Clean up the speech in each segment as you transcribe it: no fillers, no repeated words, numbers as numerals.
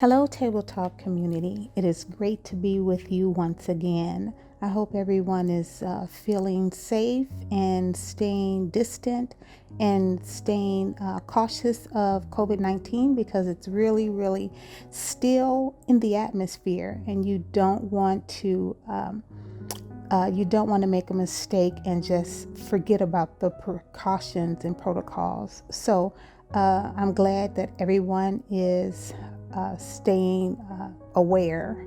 Hello, Table Talk community. It is great to be with you once again. I hope everyone is feeling safe and staying distant and staying cautious of COVID-19 because it's really, really still in the atmosphere, and you don't want to make a mistake and just forget about the precautions and protocols. So I'm glad that everyone is staying aware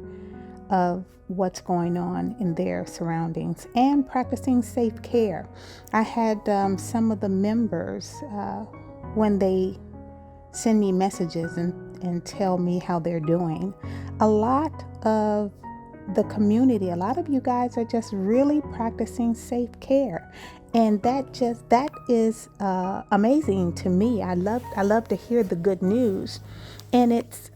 of what's going on in their surroundings and practicing safe care. I had some of the members, when they send me messages and tell me how they're doing, a lot of the community, a lot of you guys are just really practicing safe care, and that is amazing to me. I love to hear the good news, and it's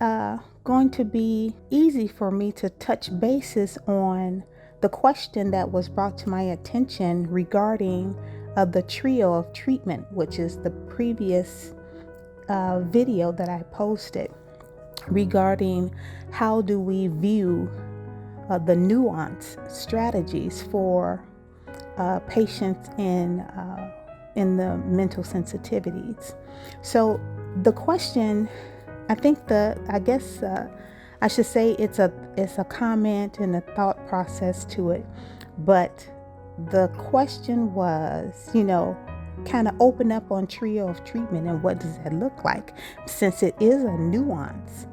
going to be easy for me to touch bases on the question that was brought to my attention regarding the trio of treatment, which is the previous video that I posted regarding how do we view the nuance strategies for patients in the mental sensitivities. So the question, I should say it's a comment and a thought process to it, but the question was, kind of open up on trio of treatment and what does that look like? Since it is a nuance,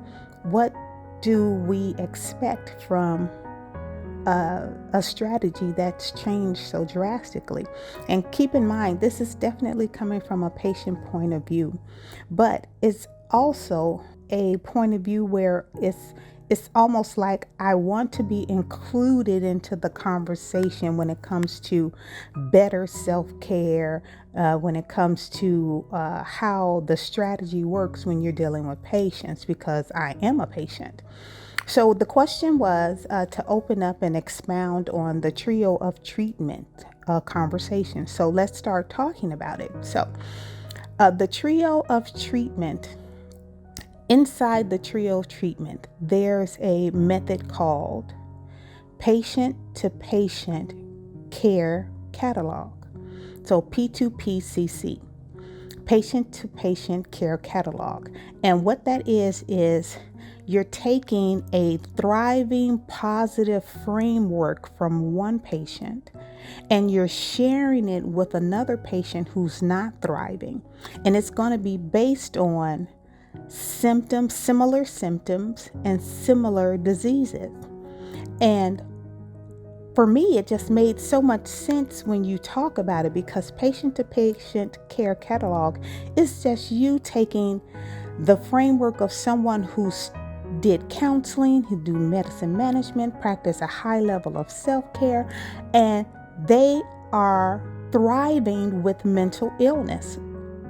what do we expect from a strategy that's changed so drastically? And keep in mind, this is definitely coming from a patient point of view, but it's also a point of view where it's almost like I want to be included into the conversation when it comes to better self-care, when it comes to how the strategy works when you're dealing with patients, because I am a patient. So the question was to open up and expound on the trio of treatment conversation. So let's start talking about it. So the trio of treatment, inside the trio of treatment, there's a method called patient to patient care catalog. So P2PCC, patient to patient care catalog. And what that is you're taking a thriving, positive framework from one patient and you're sharing it with another patient who's not thriving. And it's going to be based on similar symptoms and similar diseases. And for me, it just made so much sense when you talk about it, because patient to patient care catalog is just you taking the framework of someone who's did counseling, who do medicine management, practice a high level of self-care, and they are thriving with mental illness.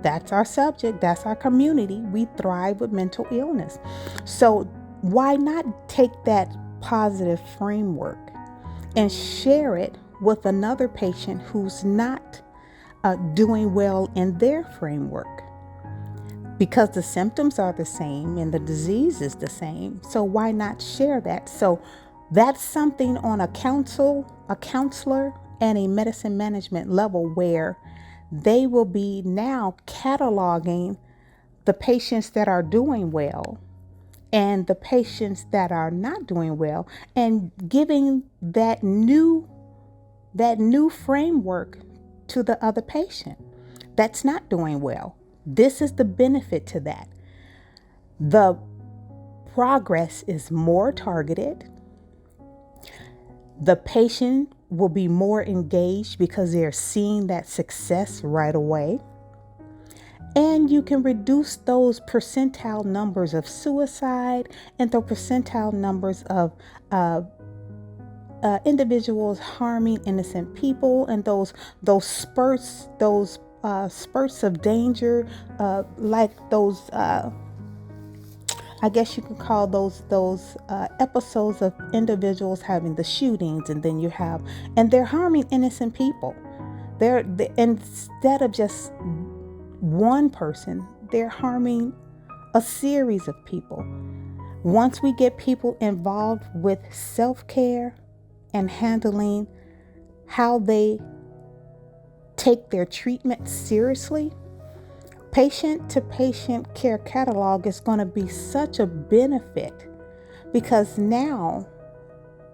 That's our subject. That's our community. We thrive with mental illness. So why not take that positive framework and share it with another patient who's not doing well in their framework? Because the symptoms are the same and the disease is the same. So why not share that? So that's something on a counselor and a medicine management level, where they will be now cataloging the patients that are doing well and the patients that are not doing well, and giving that new framework to the other patient that's not doing well. This is the benefit to that. The progress is more targeted. The patient will be more engaged because they're seeing that success right away. And you can reduce those percentile numbers of suicide and the percentile numbers of individuals harming innocent people, and those spurts of danger, like those, I guess you could call those episodes of individuals having the shootings, and then and they're harming innocent people. Instead of just one person, they're harming a series of people. Once we get people involved with self-care and handling how they take their treatment seriously, patient to patient care catalog is going to be such a benefit, because now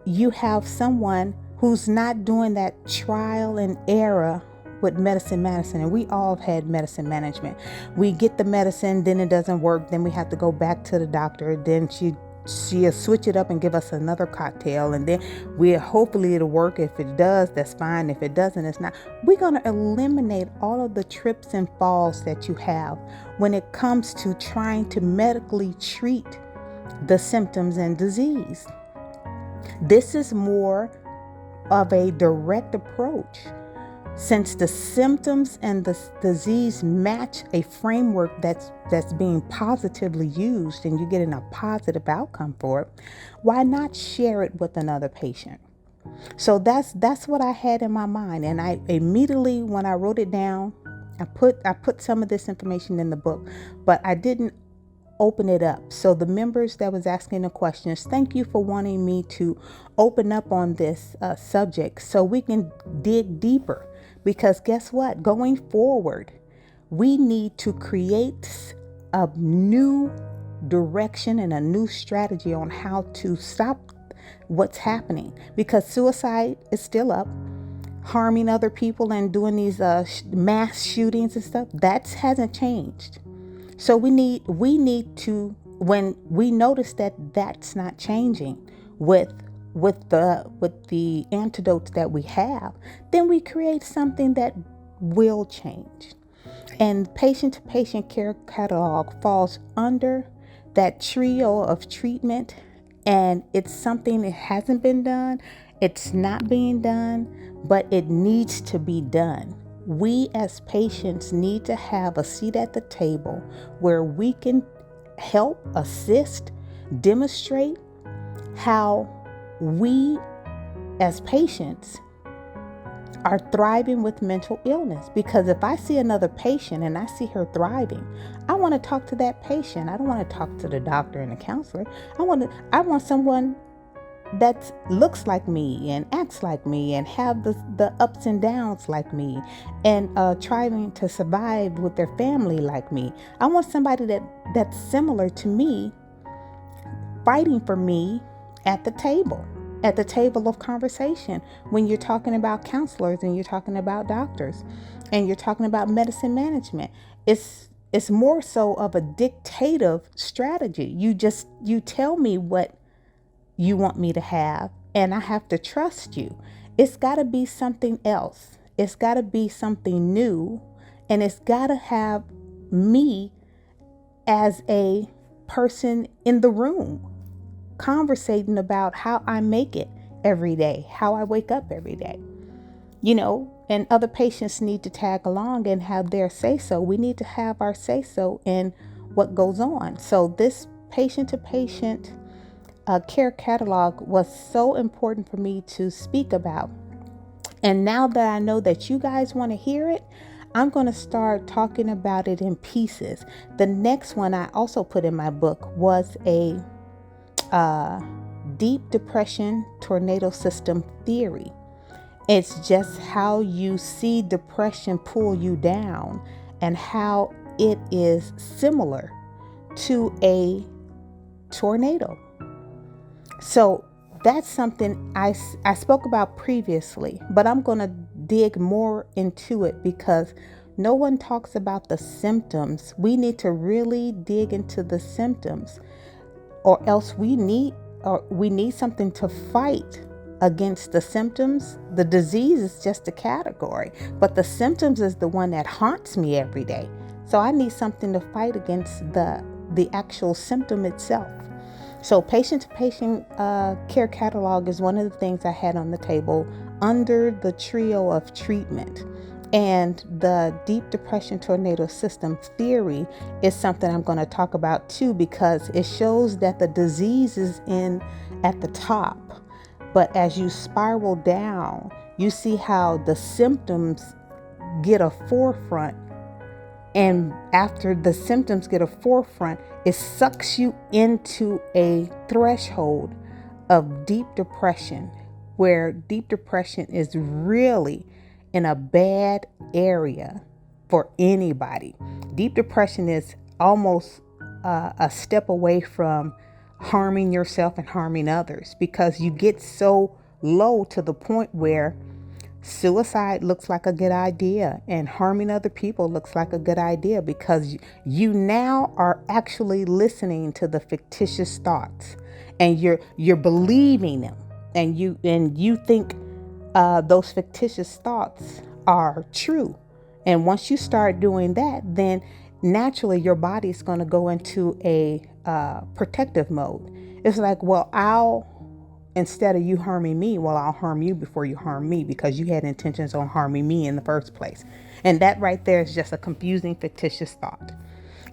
you have someone who's not doing that trial and error with medicine. And we all have had medicine management. We get the medicine, then it doesn't work, then we have to go back to the doctor, then she'll switch it up and give us another cocktail, and then hopefully it'll work. If it does, that's fine. If it doesn't, it's not. We're going to eliminate all of the trips and falls that you have when it comes to trying to medically treat the symptoms and disease. This is more of a direct approach, since the symptoms and the disease match a framework that's being positively used and you're getting a positive outcome for it. Why not share it with another patient? So that's what I had in my mind, and I immediately, when I wrote it down, I put some of this information in the book, but I didn't open it up. So the members that was asking the questions, thank you for wanting me to open up on this subject so we can dig deeper. Because guess what? Going forward, we need to create a new direction and a new strategy on how to stop what's happening. Because suicide is still up, harming other people and doing these mass shootings and stuff, that hasn't changed. So we need to, when we notice that that's not changing with the antidotes that we have, then we create something that will change. And patient to patient care catalog falls under that trio of treatment, and it's something that hasn't been done. It's not being done, but it needs to be done. We as patients need to have a seat at the table where we can help, assist, demonstrate how we as patients are thriving with mental illness. Because if I see another patient and I see her thriving, I want to talk to that patient. I don't want to talk to the doctor and the counselor. I want someone that looks like me and acts like me and have the ups and downs like me, and trying to survive with their family like me. I want somebody that's similar to me, fighting for me at the table of conversation, when you're talking about counselors and you're talking about doctors and you're talking about medicine management. It's more so of a dictative strategy. You tell me what you want me to have, and I have to trust you. It's got to be something else. It's got to be something new, and it's got to have me as a person in the room conversating about how I make it every day, how I wake up every day, and other patients need to tag along and have their say so. We need to have our say so in what goes on. So this patient to patient care catalog was so important for me to speak about. And now that I know that you guys want to hear it, I'm going to start talking about it in pieces. The next one I also put in my book was a deep depression tornado system theory. It's just how you see depression pull you down and how it is similar to a tornado. So that's something I spoke about previously, but I'm going to dig more into it because no one talks about the symptoms. We need to really dig into the symptoms, or else we need something to fight against the symptoms. The disease is just a category, but the symptoms is the one that haunts me every day. So I need something to fight against the actual symptom itself. So patient-to-patient care catalog is one of the things I had on the table under the trio of treatment. And the deep depression tornado system theory is something I'm going to talk about too, because it shows that the disease is at the top. But as you spiral down, you see how the symptoms get a forefront And after the symptoms get a forefront, it sucks you into a threshold of deep depression, where deep depression is really in a bad area for anybody. Deep depression is almost a step away from harming yourself and harming others, because you get so low to the point where suicide looks like a good idea and harming other people looks like a good idea, because you now are actually listening to the fictitious thoughts and you're believing them, and you think those fictitious thoughts are true. And once you start doing that, then naturally your body is going to go into a protective mode. It's like, well, instead of you harming me, well, I'll harm you before you harm me, because you had intentions on harming me in the first place. And that right there is just a confusing, fictitious thought.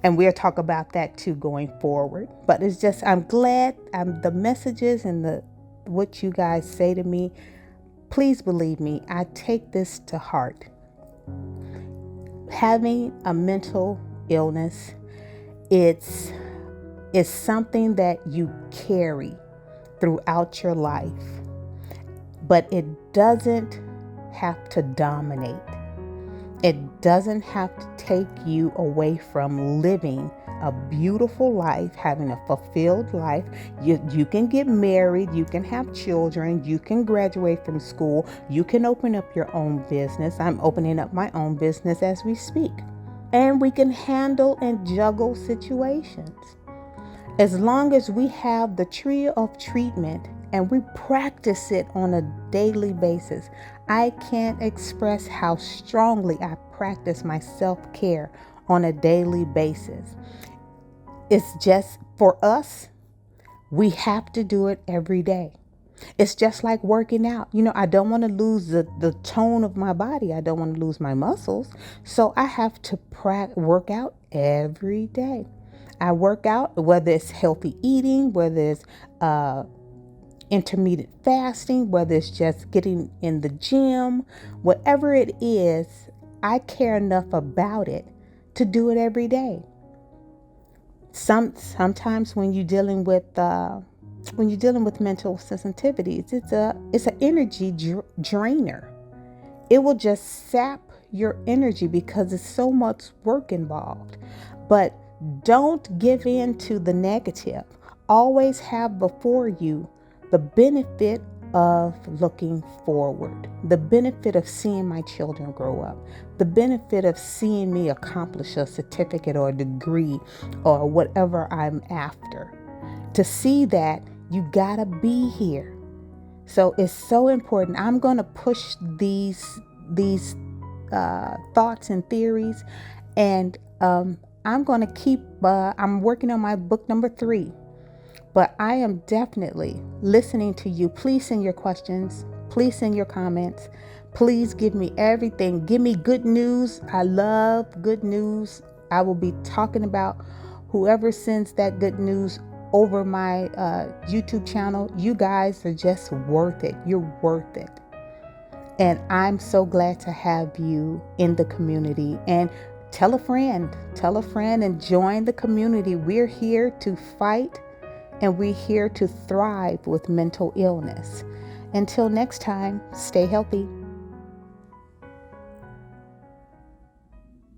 And we'll talk about that too going forward. But it's just, I'm glad the messages and what you guys say to me. Please believe me, I take this to heart. Having a mental illness, it's something that you carry throughout your life, but it doesn't have to dominate. It doesn't have to take you away from living a beautiful life, having a fulfilled life. You can get married, you can have children, you can graduate from school, you can open up your own business. I'm opening up my own business as we speak. And we can handle and juggle situations. As long as we have the tree of treatment and we practice it on a daily basis. I can't express how strongly I practice my self-care on a daily basis. It's just, for us, we have to do it every day. It's just like working out. I don't want to lose the tone of my body. I don't want to lose my muscles. So I have to work out every day. I work out, whether it's healthy eating, whether it's intermittent fasting, whether it's just getting in the gym, whatever it is, I care enough about it to do it every day. Sometimes when you're dealing with mental sensitivities, it's an energy drainer. It will just sap your energy because there's so much work involved. But don't give in to the negative. Always have before you the benefit of looking forward, the benefit of seeing my children grow up, the benefit of seeing me accomplish a certificate or a degree or whatever I'm after. To see that, you gotta be here. So it's so important. I'm going to push these thoughts and theories, and I'm going to keep. I'm working on my book number 3, but I am definitely listening to you. Please send your questions. Please send your comments. Please give me everything. Give me good news. I love good news. I will be talking about whoever sends that good news over my YouTube channel. You guys are just worth it. You're worth it. And I'm so glad to have you in the community. And tell a friend and join the community. We're here to fight, and we're here to thrive with mental illness. Until next time, stay healthy.